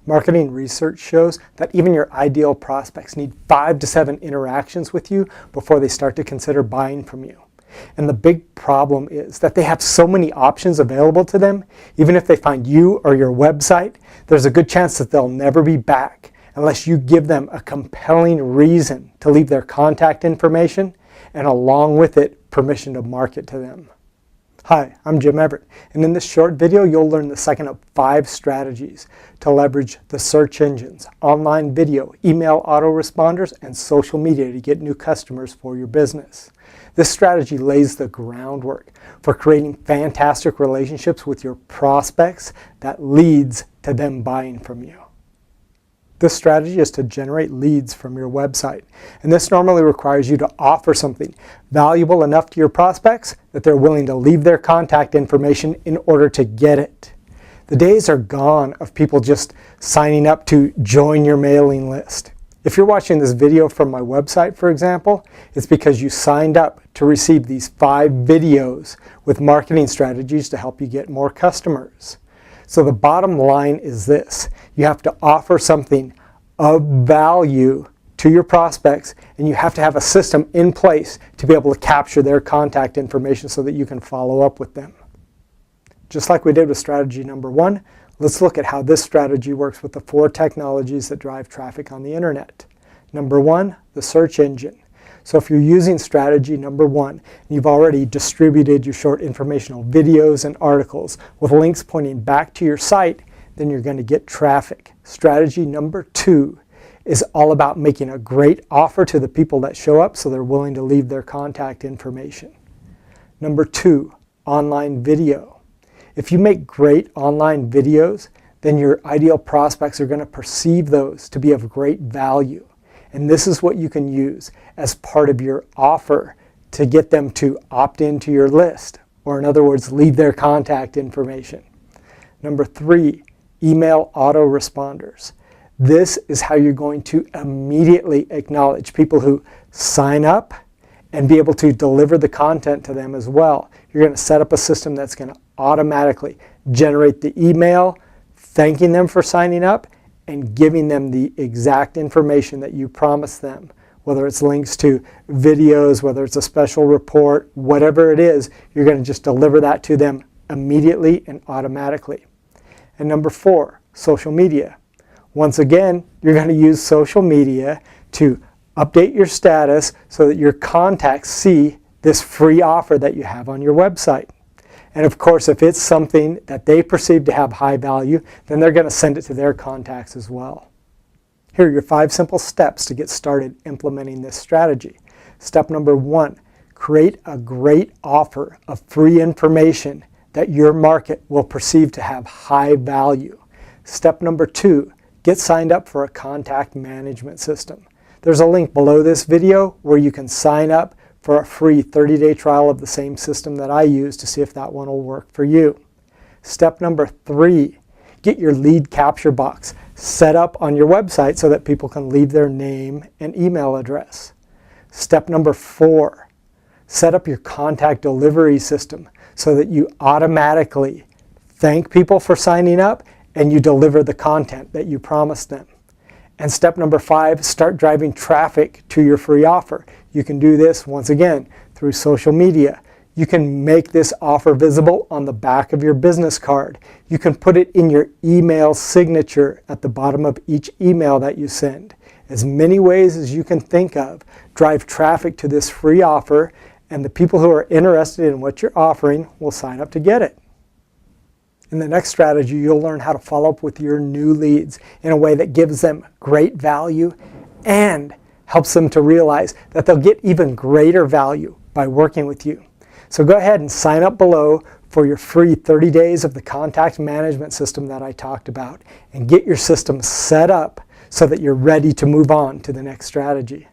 Marketing research shows that even your ideal prospects need 5 to 7 interactions with you before they start to consider buying from you. And the big problem is that they have so many options available to them, even if they find you or your website, there's a good chance that they'll never be back unless you give them a compelling reason to leave their contact information and along with it, permission to market to them. Hi, I'm Jim Everett, and in this short video, you'll learn the second of 5 strategies to leverage the search engines, online video, email autoresponders, and social media to get new customers for your business. This strategy lays the groundwork for creating fantastic relationships with your prospects that leads to them buying from you. This strategy is to generate leads from your website, and this normally requires you to offer something valuable enough to your prospects that they're willing to leave their contact information in order to get it. The days are gone of people just signing up to join your mailing list. If you're watching this video from my website, for example, it's because you signed up to receive these 5 videos with marketing strategies to help you get more customers. So the bottom line is this: you have to offer something of value to your prospects, and you have to have a system in place to be able to capture their contact information so that you can follow up with them. Just like we did with strategy number 1, let's look at how this strategy works with the 4 technologies that drive traffic on the internet. Number 1, the search engine. So if you're using strategy number 1, and you've already distributed your short informational videos and articles with links pointing back to your site, then you're going to get traffic. Strategy number 2 is all about making a great offer to the people that show up so they're willing to leave their contact information. Number 2, online video. If you make great online videos, then your ideal prospects are going to perceive those to be of great value. And this is what you can use as part of your offer to get them to opt into your list, or in other words, leave their contact information. Number 3, email autoresponders. This is how you're going to immediately acknowledge people who sign up and be able to deliver the content to them as well. You're going to set up a system that's going to automatically generate the email, thanking them for signing up, and giving them the exact information that you promised them. Whether it's links to videos, whether it's a special report, whatever it is, you're going to just deliver that to them immediately and automatically. And number 4, social media. Once again, you're going to use social media to update your status so that your contacts see this free offer that you have on your website. And of course, if it's something that they perceive to have high value, then they're going to send it to their contacts as well. Here are your 5 simple steps to get started implementing this strategy. Step number 1, create a great offer of free information that your market will perceive to have high value. Step number 2, get signed up for a contact management system. There's a link below this video where you can sign up for a free 30-day trial of the same system that I use to see if that one will work for you. Step number 3, get your lead capture box set up on your website so that people can leave their name and email address. Step number 4, set up your contact delivery system so that you automatically thank people for signing up and you deliver the content that you promised them. And step number 5, start driving traffic to your free offer. You can do this, once again, through social media. You can make this offer visible on the back of your business card. You can put it in your email signature at the bottom of each email that you send. As many ways as you can think of, drive traffic to this free offer, and the people who are interested in what you're offering will sign up to get it. In the next strategy, you'll learn how to follow up with your new leads in a way that gives them great value and helps them to realize that they'll get even greater value by working with you. So go ahead and sign up below for your free 30 days of the contact management system that I talked about, and get your system set up so that you're ready to move on to the next strategy.